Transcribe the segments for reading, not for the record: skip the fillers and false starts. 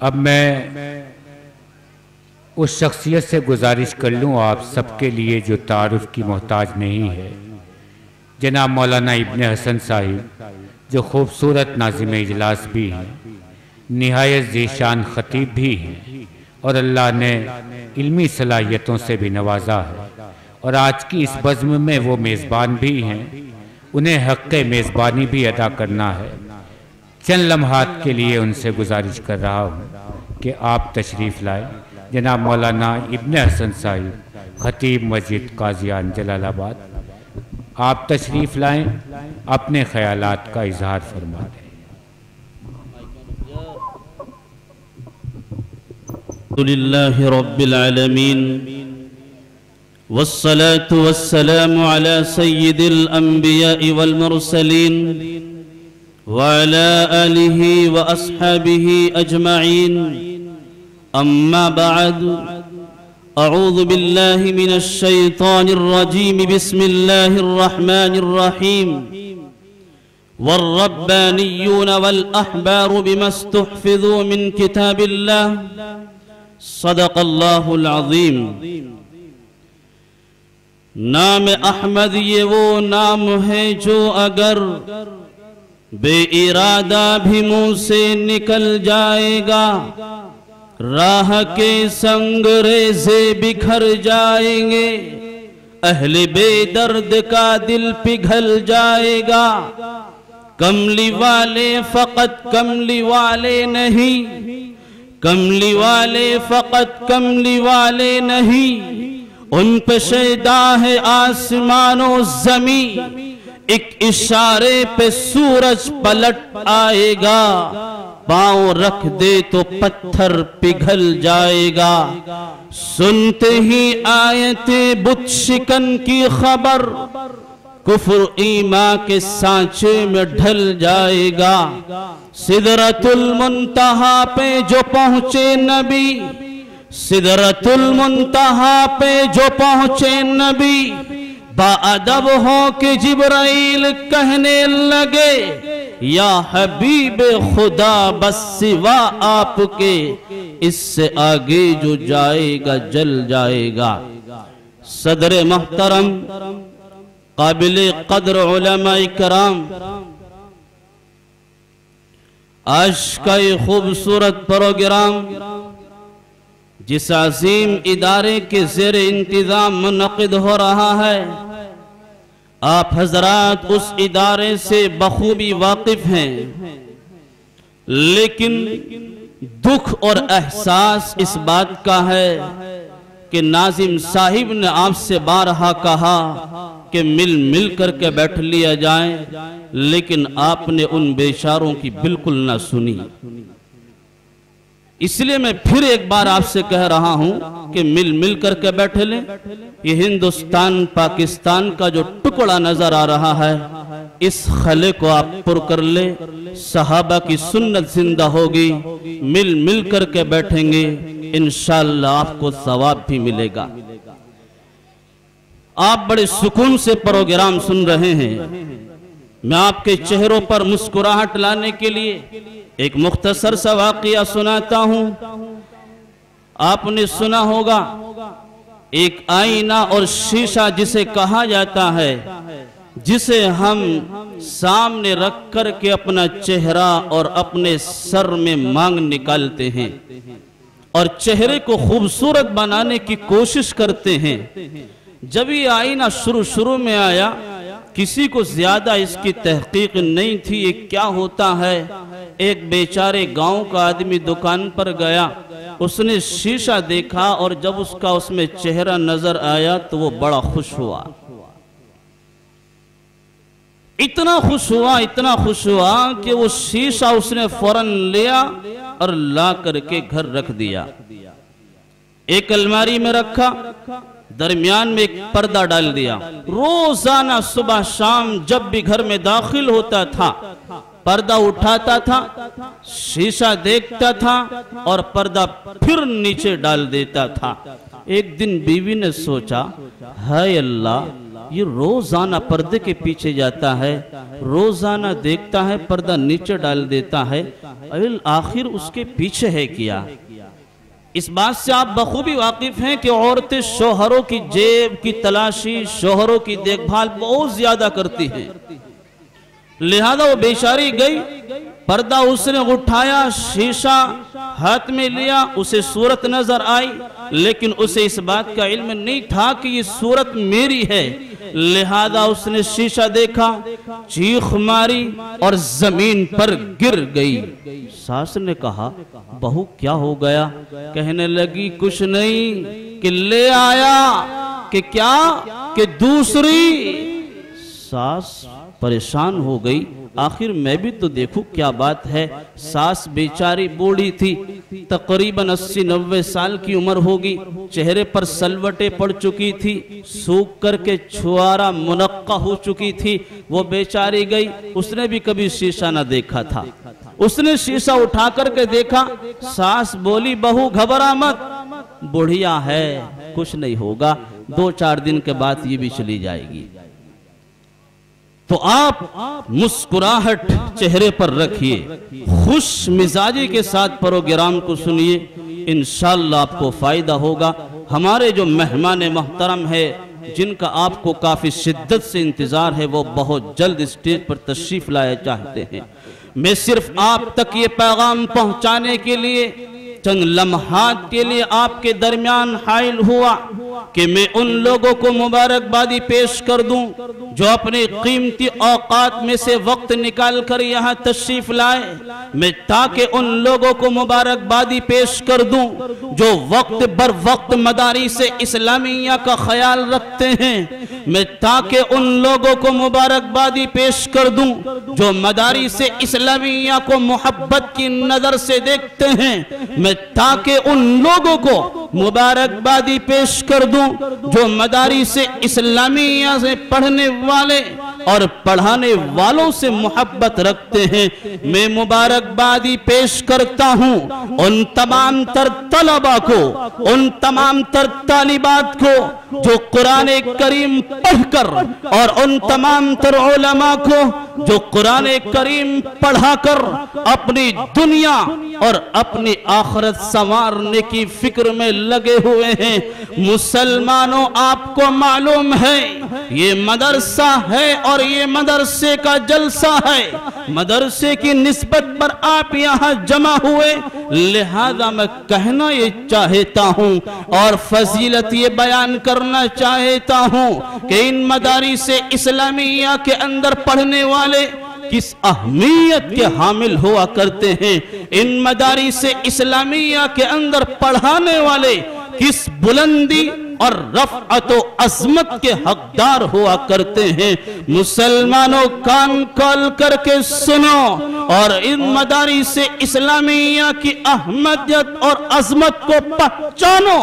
اب میں اس شخصیت سے گزارش کر لوں آپ سب کے لیے جو تعارف کی محتاج نہیں ہے، جناب مولانا ابن حسن صاحب، جو خوبصورت ناظم اجلاس بھی ہیں، نہایت ذیشان خطیب بھی ہیں، اور اللہ نے علمی صلاحیتوں سے بھی نوازا ہے، اور آج کی اس بزم میں وہ میزبان بھی ہیں، انہیں حق میزبانی بھی ادا کرنا ہے۔ چند لمحات کے لیے ان سے گزارش کر رہا ہوں کہ آپ تشریف لائیں۔ جناب مولانا ابن حسن صاحب، خطیب مسجد قاضیان جلال آباد، آپ تشریف لائیں، اپنے خیالات کا اظہار فرما دیں۔ للہ رب العالمین والصلاة والسلام على سید الانبیاء والمرسلین وعلى آلہ واصحابہ اجمعین، اما بعد، اعوذ باللہ من الشیطان الرجیم، بسم اللہ الرحمن الرحیم۔ والربانیون والاحبار بما استحفظوا من کتاب اللہ، صدق اللہ العظیم۔ نام احمد یہ وہ نام ہے جو اگر بے ارادہ بھی منہ سے نکل جائے گا، راہ کے سنگ ریزے بکھر جائیں گے، اہل بے درد کا دل پگھل جائے گا۔ کملی والے فقط کملی والے نہیں، کملی والے فقط کملی والے نہیں، ان پہ شیدا ہے آسمان و زمین، ایک اشارے پہ سورج پلٹ آئے گا، پاؤں رکھ دے تو پتھر پگھل جائے گا۔ سنتے ہی آیت بت شکن کی خبر، کفر ایمان کے سانچے میں ڈھل جائے گا۔ سدرۃ المنتہا پہ جو پہنچے نبی، سدرۃ المنتہا پہ جو پہنچے نبی، باادب ہو کہ جبرائیل کہنے لگے، یا حبیب خدا بس سوا آپ کے، اس سے آگے جو جائے گا جل جائے گا۔ صدر محترم، قابل قدر علماء کرام، آج کا یہ خوبصورت پروگرام جس عظیم ادارے کے زیر انتظام منعقد ہو رہا ہے، آپ حضرات اس ادارے سے بخوبی واقف ہیں، لیکن دکھ اور احساس اس بات کا ہے کہ ناظم صاحب نے آپ سے بارہا کہا کہ مل کر کے بیٹھ لیا جائے، لیکن آپ نے ان بیچاروں کی بالکل نہ سنی۔ اس لیے میں پھر ایک بار آپ سے کہہ رہا ہوں کہ مل کر کے بیٹھے لیں۔ یہ ہندوستان پاکستان کا جو ٹکڑا نظر آ رہا ہے، اس خلے کو آپ پر کر لیں، صحابہ کی سنت زندہ ہوگی، مل کر کے بیٹھیں گے، انشاءاللہ آپ کو ثواب بھی ملے گا۔ آپ بڑے سکون سے پروگرام سن رہے ہیں، میں آپ کے چہروں پر مسکراہٹ لانے کے لیے ایک مختصر سا واقعہ سناتا ہوں۔ آپ نے سنا ہوگا ایک آئینہ اور شیشہ جسے کہا جاتا ہے، جسے ہم سامنے رکھ کر کے اپنا چہرہ اور اپنے سر میں مانگ نکالتے ہیں اور چہرے کو خوبصورت بنانے کی کوشش کرتے ہیں۔ جب یہ آئینہ شروع میں آیا، کسی کو زیادہ اس کی تحقیق نہیں تھی یہ کیا ہوتا ہے۔ ایک بیچارے گاؤں کا آدمی دکان پر گیا، اس نے شیشہ دیکھا اور جب اس کا اس میں چہرہ نظر آیا تو وہ بڑا خوش ہوا، اتنا خوش ہوا کہ وہ شیشہ اس نے فوراً لیا اور لا کر کے گھر رکھ دیا، ایک الماری میں رکھا، درمیان میں ایک پردہ ڈال دیا۔ روزانہ صبح شام جب بھی گھر میں داخل ہوتا تھا، پردہ اٹھاتا تھا، شیشہ دیکھتا تھا اور پردہ پھر نیچے ڈال دیتا تھا۔ ایک دن بیوی نے سوچا، ہائے اللہ، یہ روزانہ پردے کے پیچھے جاتا ہے، روزانہ دیکھتا ہے، پردہ نیچے ڈال دیتا ہے، آخر اس کے پیچھے ہے کیا؟ اس بات سے آپ بخوبی واقف ہیں کہ عورتیں شوہروں کی جیب کی تلاشی، شوہروں کی دیکھ بھال بہت زیادہ کرتی ہیں، لہذا وہ بیچاری گئی، پردہ اس نے اٹھایا، شیشہ ہاتھ میں لیا، اسے صورت نظر آئی، لیکن اسے اس بات کا علم نہیں تھا کہ یہ صورت میری ہے، لہذا اس نے شیشہ دیکھا، چیخ ماری اور زمین پر گر گئی۔ ساس نے کہا بہو کیا ہو گیا؟ کہنے لگی کچھ نہیں، کہ لے آیا کہ کیا کہ دوسری۔ ساس پریشان ہو گئی، آخر میں بھی تو دیکھوں کیا بات ہے۔ ساس بیچاری بوڑھی تھی، تقریباً 80-90 سال کی عمر ہوگی، چہرے پر سلوٹیں پڑ چکی تھی، سوکھ کر کے چھوارا منقع ہو چکی تھی۔ وہ بیچاری گئی، اس نے بھی کبھی شیشہ نہ دیکھا تھا، اس نے شیشہ اٹھا کر کے دیکھا۔ ساس بولی بہو گھبرا مت، بڑھیا ہے، کچھ نہیں ہوگا، 2-4 دن کے بعد یہ بھی چلی جائے گی۔ تو آپ مسکراہٹ چہرے پر رکھیے، خوش مزاجی کے ساتھ پروگرام کو سنیے، انشاءاللہ آپ کو فائدہ ہوگا۔ ہمارے جو مہمان محترم ہے جن کا آپ کو کافی شدت سے انتظار ہے، وہ بہت جلد اسٹیج پر تشریف لائے چاہتے ہیں۔ میں صرف آپ تک یہ پیغام پہنچانے کے لیے چند لمحات کے لیے آپ کے درمیان حائل ہوا کہ میں ان لوگوں کو مبارکبادی پیش کر دوں جو اپنے قیمتی اوقات میں سے وقت نکال کر یہاں تشریف لائے۔ میں تاکہ ان لوگوں کو مبارکبادی پیش کر دوں جو وقت بر وقت مدارس اسلامیہ کا خیال رکھتے ہیں۔ میں تاکہ ان لوگوں کو مبارکبادی پیش کر دوں جو مدارس اسلامیہ کو محبت کی نظر سے دیکھتے ہیں۔ میں تاکہ ان لوگوں کو مبارکبادی پیش کر دوں جو مدارس اسلامیہ سے پڑھنے والے اور پڑھانے والوں سے محبت رکھتے ہیں۔ میں مبارکبادی پیش کرتا ہوں ان تمام تر طلباء کو، ان تمام تر طالبات کو جو قرآن کریم پڑھ کر، اور ان تمام تر علماء کو جو قرآن کریم پڑھا کر اپنی دنیا اور اپنی آخرت سنوارنے کی فکر میں لگے ہوئے ہیں۔ مسلمانوں، آپ کو معلوم ہے یہ مدرسہ ہے اور یہ مدرسے کا جلسہ ہے، مدرسے کی نسبت پر آپ یہاں جمع ہوئے، لہذا میں کہنا یہ چاہتا ہوں اور فضیلت یہ بیان کرنا چاہتا ہوں کہ ان مدارس اسلامیہ کے اندر پڑھنے والے کس اہمیت کے حامل ہوا کرتے ہیں، ان مدارس اسلامیہ کے اندر پڑھانے والے کس بلندی اور رفعت و عظمت کے حقدار ہوا کرتے ہیں۔ مسلمانوں کان کھول کر کے سنو اور ان مدارس اسلامیہ کی اہمیت اور عظمت کو پہچانو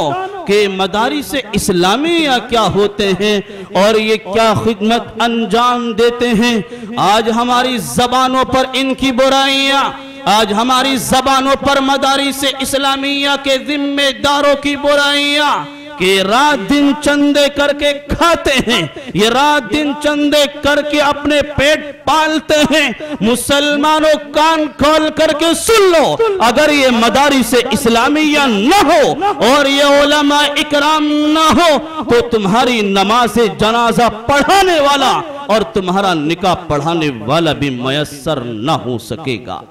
کہ مدارس اسلامیہ کیا ہوتے ہیں اور یہ کیا خدمت انجام دیتے ہیں۔ آج ہماری زبانوں پر ان کی برائیاں، آج ہماری زبانوں پر مدارس اسلامیہ کے ذمہ داروں کی برائیاں کہ رات دن چندے کر کے کھاتے ہیں، یہ رات دن چندے کر کے اپنے پیٹ پالتے ہیں۔ مسلمانوں کان کھول کر کے سن لو، اگر یہ مدارس اسلامیہ نہ ہو اور یہ علماء اکرام نہ ہو تو تمہاری نماز جنازہ پڑھانے والا اور تمہارا نکاح پڑھانے والا بھی میسر نہ ہو سکے گا۔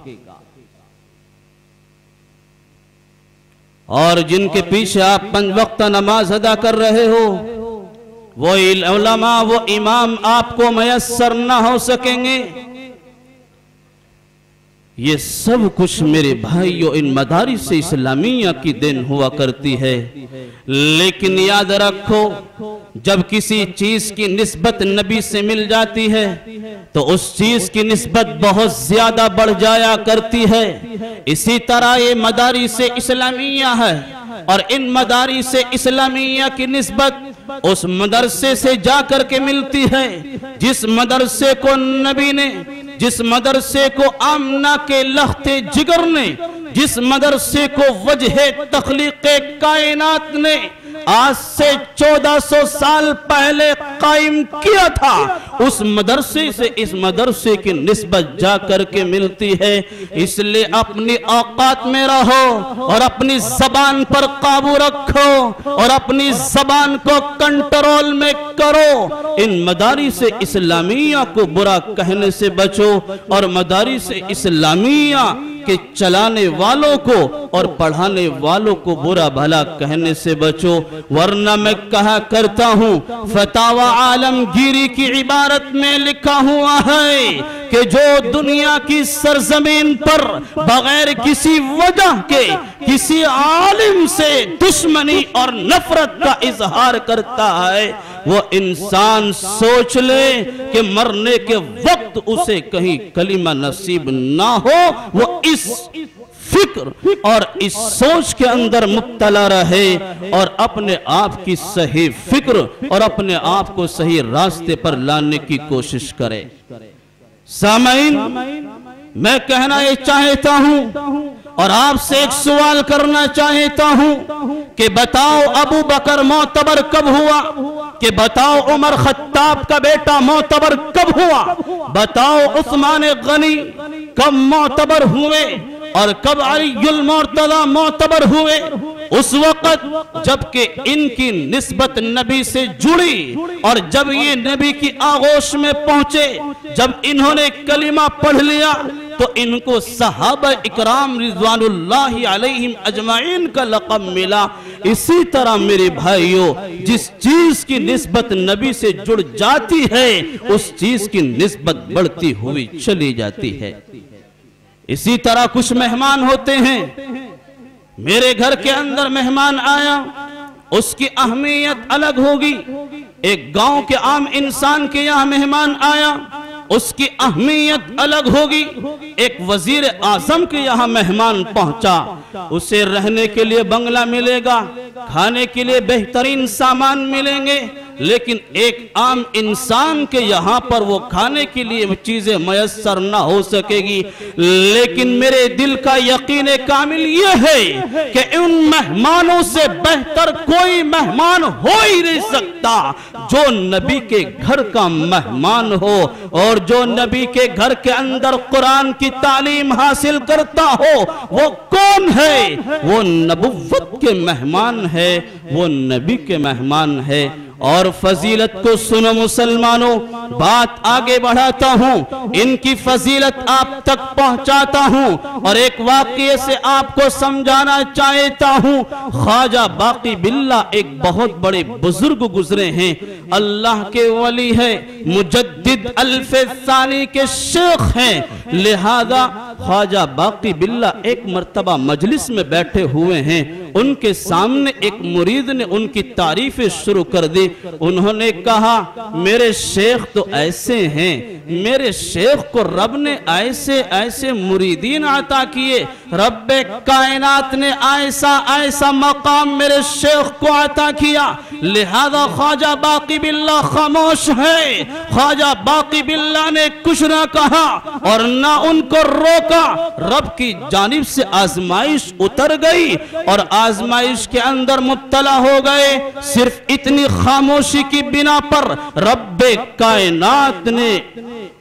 اور جن کے پیچھے آپ 5 وقت نماز ادا کر رہے ہو، وہ علماء، وہ امام آپ کو میسر نہ ہو سکیں گے۔ یہ سب کچھ میرے بھائیوں ان مدارس اسلامیہ کی دین ہوا کرتی ہے، لیکن یاد رکھو جب کسی چیز کی نسبت نبی سے مل جاتی ہے تو اس چیز کی نسبت بہت زیادہ بڑھ جایا کرتی ہے۔ اسی طرح یہ مدارس اسلامیہ ہے اور ان مدارس اسلامیہ کی نسبت اس مدرسے سے جا کر کے ملتی ہے جس مدرسے کو نبی نے، جس مدرسے کو آمنہ کے لخت جگر نے، جس مدرسے کو وجہ تخلیق کائنات نے آج سے 1400 سال پہلے قائم کیا تھا، اس مدرسے سے اس مدرسے کی نسبت جا کر کے ملتی ہے۔ اس لئے اپنی اوقات میں رہو اور اپنی زبان پر قابو رکھو اور اپنی زبان کو کنٹرول میں کرو۔ ان مدارس اسلامیہ کو برا کہنے سے بچو اور مدارس اسلامیہ کے چلانے والوں کو اور پڑھانے والوں کو برا بھلا کہنے سے بچو، ورنہ میں کہا کرتا ہوں فتاوی عالمگیری کی عبارت میں لکھا ہوا ہے کہ جو دنیا کی سرزمین پر بغیر کسی وجہ کے کسی عالم سے دشمنی اور نفرت کا اظہار کرتا ہے، وہ انسان سوچ لے کہ مرنے کے وقت اسے کہیں کلمہ نصیب نہ ہو، وہ اس فکر اور اس سوچ کے اندر مبتلا رہے اور اپنے آپ کی صحیح فکر اور اپنے آپ کو صحیح راستے پر لانے کی کوشش کرے۔ سامعین، میں کہنا یہ چاہتا ہوں اور آپ سے ایک سوال کرنا چاہتا ہوں کہ بتاؤ ابو بکر معتبر کب ہوا؟ کہ بتاؤ عمر خطاب کا بیٹا معتبر کب ہوا؟ بتاؤ عثمان غنی کب معتبر ہوئے اور کب علی المرتضی معتبر ہوئے؟ اس وقت جبکہ ان کی نسبت نبی سے جڑی اور جب یہ نبی کی آغوش میں پہنچے، جب انہوں نے کلمہ پڑھ لیا تو ان کو صحابہ اکرام رضوان اللہ علیہم اجمعین کا لقب ملا۔ اسی طرح میرے بھائیوں، جس چیز کی نسبت نبی سے جڑ جاتی ہے اس چیز کی نسبت بڑھتی ہوئی چلی جاتی ہے۔ اسی طرح کچھ مہمان ہوتے ہیں، میرے گھر کے اندر مہمان آیا، اس کی اہمیت الگ ہوگی۔ ایک گاؤں کے عام انسان کے یہاں مہمان آیا، اس کی اہمیت الگ ہوگی۔ ایک وزیر اعظم کے یہاں مہمان پہنچا، اسے رہنے کے لیے بنگلہ ملے گا، کھانے کے لیے بہترین سامان ملیں گے، لیکن ایک عام انسان کے یہاں پر وہ کھانے کے لیے چیزیں میسر نہ ہو سکے گی۔ لیکن میرے دل کا یقین کامل یہ ہے کہ ان مہمانوں سے بہتر کوئی مہمان ہو ہی نہیں سکتا جو نبی کے گھر کا مہمان ہو، اور جو نبی کے گھر کے اندر قرآن کی تعلیم حاصل کرتا ہو۔ وہ کون ہے؟ وہ نبوت کے مہمان ہے، وہ نبی کے مہمان ہے۔ اور فضیلت کو سنو مسلمانوں، بات آگے بڑھاتا ہوں، ان کی فضیلت آپ تک پہنچاتا ہوں اور ایک واقعے سے آپ کو سمجھانا چاہتا ہوں۔ خواجہ باقی باللہ ایک بہت بڑے بزرگ گزرے ہیں، اللہ کے ولی ہے، مجدد الف ثانی کے شیخ ہیں، لہذا خواجہ باقی باللہ ایک مرتبہ مجلس میں بیٹھے ہوئے ہیں، ان کے سامنے ایک مرید نے ان کی تعریفیں شروع کر دی۔ انہوں نے کہا میرے شیخ تو ایسے ہیں، میرے شیخ کو رب نے ایسے ایسے مریدین عطا کیے، رب کائنات نے ایسا ایسا مقام میرے شیخ کو عطا کیا، لہذا خواجہ باقی باللہ خاموش ہے۔ خواجہ باقی باللہ نے کچھ نہ کہا اور نہ ان کو روکا۔ رب کی جانب سے آزمائش اتر گئی اور آزمائش کے اندر مبتلا ہو گئے۔ صرف اتنی خاموشی کی بنا پر رب کائنات نے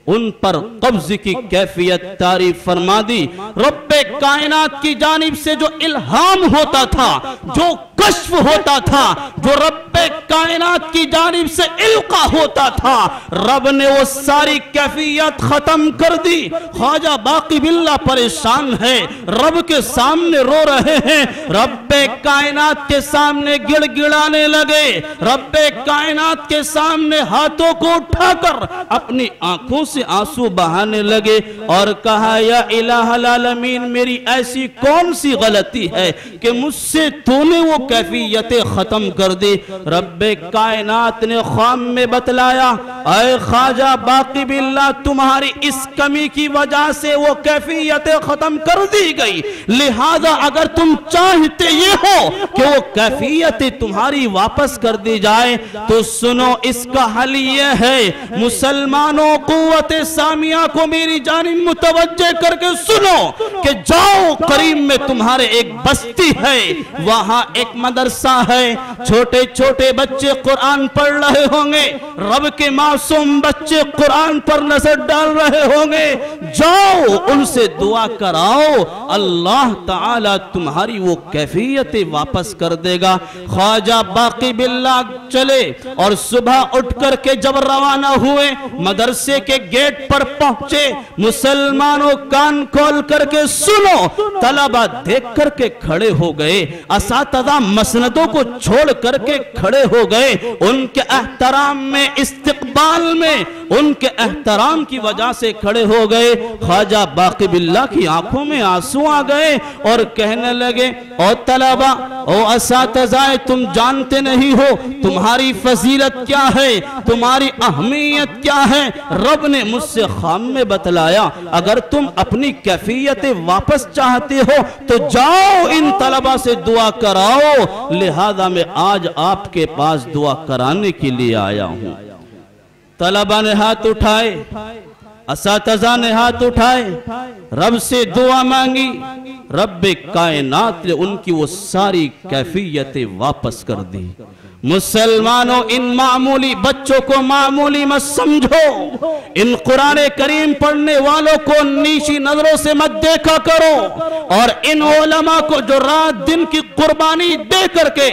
ان پر قبض کی کیفیت تعریف فرما دی۔ رب کائنات کی جانب سے جو الہام ہوتا تھا، جو کشف ہوتا تھا، جو رب کائنات کی جانب سے القا ہوتا تھا، رب نے وہ ساری کیفیت ختم کر دی۔ خواجہ باقی باللہ پریشان ہے، رب کے سامنے رو رہے ہیں، رب کائنات کے سامنے گڑ گڑانے لگے، رب کائنات کے سامنے ہاتھوں کو اٹھا کر اپنی آنکھوں سے آنسو بہانے لگے اور کہا یا الہ العالمین، میری ایسی کون سی غلطی ہے کہ مجھ سے تو نے وہ کیفیتیں ختم کر دی۔ رب کائنات نے خواب میں بتلایا اے خواجہ باقی باللہ تمہاری اس کمی کی وجہ سے وہ کیفیت ختم کر دی گئی، لہذا اگر تم چاہتے یہ ہو کہ وہ کیفیت تمہاری واپس کر دی جائے تو سنو اس کا حل یہ ہے، مسلمانوں قوت سامیہ کو میری جانب متوجہ کر کے سنو کہ جاؤ قریب میں تمہارے ایک بستی ہے، وہاں ایک مدرسہ ہے، چھوٹے چھوٹے بچے قرآن پڑھ رہے ہوں گے، رب کے معصوم بچے قرآن پر نظر ڈال رہے ہوں گے، جاؤ ان سے دعا کراؤ، اللہ تعالی تمہاری وہ کیفیت واپس کر دے گا۔ خواجہ باقی باللہ چلے اور صبح اٹھ کر کے جب روانہ ہوئے مدرسے کے گیٹ پر پہنچے، مسلمانوں کان کھول کر کے سنو، طلبہ دیکھ کر کے کھڑے ہو گئے، اساتذہ مسندوں کو چھوڑ کر کے کھڑے ہو گئے، ان کے احترام میں استقبال میں ان کے احترام کی وجہ سے کھڑے ہو گئے۔ خواجہ باقی باللہ کی آنکھوں میں آنسو آ گئے اور کہنے لگے او طلبہ او اساتذہ تم جانتے نہیں ہو تمہاری فضیلت کیا ہے، تمہاری اہمیت کیا ہے، رب نے مجھ سے خام میں بتلایا، اگر تم اپنی کیفیت واپس چاہتے ہو تو جاؤ ان طلبہ سے دعا کراؤ، لہذا میں آج آپ کے پاس دعا کرانے کے لیے آیا ہوں۔ طلبہ نے ہاتھ اٹھائے، اساتذہ نے ہاتھ اٹھائے، رب سے دعا مانگی، رب کائنات نے ان کی وہ ساری کیفیتیں واپس کر دی۔ مسلمانوں ان معمولی بچوں کو معمولی مت سمجھو، ان قرآن کریم پڑھنے والوں کو نیچی نظروں سے مت دیکھا کرو، اور ان علماء کو جو رات دن کی قربانی دے کر کے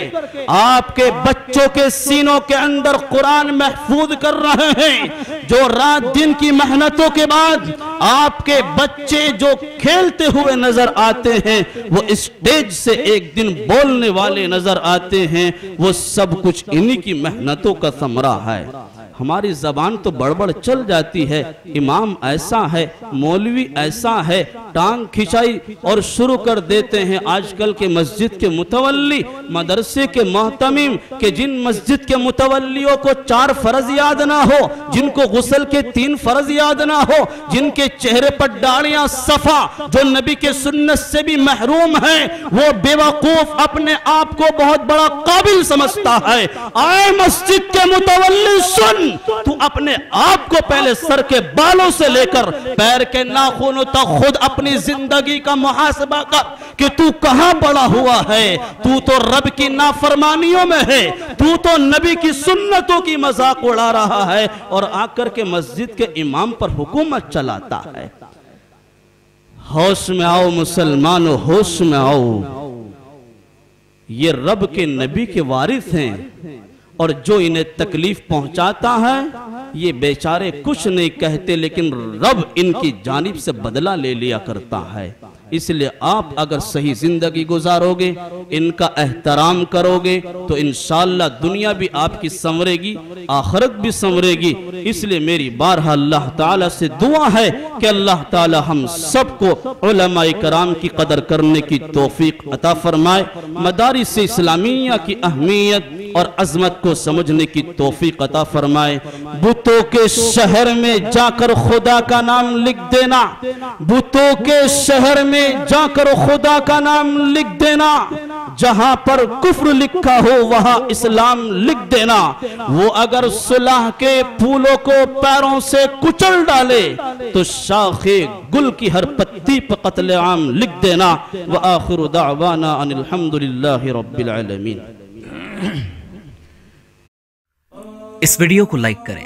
آپ کے بچوں کے سینوں کے اندر قرآن محفوظ کر رہے ہیں، جو رات دن کی محنتوں کے بعد آپ کے بچے جو کھیلتے ہوئے نظر آتے ہیں، وہ اسٹیج سے ایک دن بولنے والے نظر آتے ہیں، وہ سب کچھ انہی کی محنتوں کا ثمرہ ہے۔ ہماری زبان تو بڑبڑ چل جاتی ہے، امام ایسا ہے، مولوی ایسا ہے، ٹانگ کھچائی اور شروع کر دیتے ہیں۔ آج کل کے مسجد کے متولی، مدرسے کے محتمم، کہ جن مسجد کے متولیوں کو 4 فرض یاد نہ ہو، جن کو غسل کے 3 فرض یاد نہ ہو، جن کے چہرے پر داڑیاں صفا، جو نبی کے سنت سے بھی محروم ہیں، وہ بے وقوف اپنے آپ کو بہت بڑا قابل سمجھتا ہے۔ آئے مسجد کے متولی سن، تو اپنے آپ کو پہلے سر کے بالوں سے لے کر پیر کے ناخنوں تک خود اپنی زندگی کا محاسبہ کر کہ تو کہاں پڑا ہوا ہے، تو رب کی نافرمانیوں میں ہے، تو نبی کی سنتوں کی مذاق اڑا رہا ہے اور آ کر کے مسجد کے امام پر حکومت چلاتا ہے۔ ہوش میں آؤ مسلمانوں، ہوش میں آؤ، یہ رب کے نبی کے وارث ہیں، اور جو انہیں تکلیف پہنچاتا ہے یہ بیچارے کچھ نہیں کہتے، لیکن رب ان کی جانب سے بدلہ لے لیا کرتا ہے۔ اس لئے آپ اگر صحیح زندگی گزارو گے، ان کا احترام کرو گے، تو انشاءاللہ دنیا بھی آپ کی سنورے گی، آخرت بھی سنورے گی۔ اس لئے میری بارہا اللہ تعالیٰ سے دعا ہے کہ اللہ تعالیٰ ہم سب کو علماء کرام کی قدر کرنے کی توفیق عطا فرمائے، مدارس اسلامیہ کی اہمیت اور عظمت کو سمجھنے کی توفیق عطا فرمائے۔ بتوں کے شہر میں جا کر خدا کا نام لکھ دینا، بتوں کے شہر میں جا کر خدا کا نام لکھ دینا، جہاں پر کفر لکھا ہو وہاں اسلام لکھ دینا، وہ اگر صلح کے پھولوں کو پیروں سے کچل ڈالے تو شاخ گل کی ہر پتی پر قتل عام لکھ دینا۔ وآخر دعوانا ان الحمدللہ رب العالمین۔ اس ویڈیو کو لائک کریں،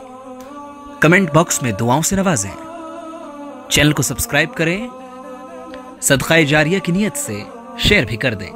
کمنٹ باکس میں دعاؤں سے نوازیں، چینل کو سبسکرائب کریں، صدقہ جاریہ کی نیت سے شیئر بھی کر دیں۔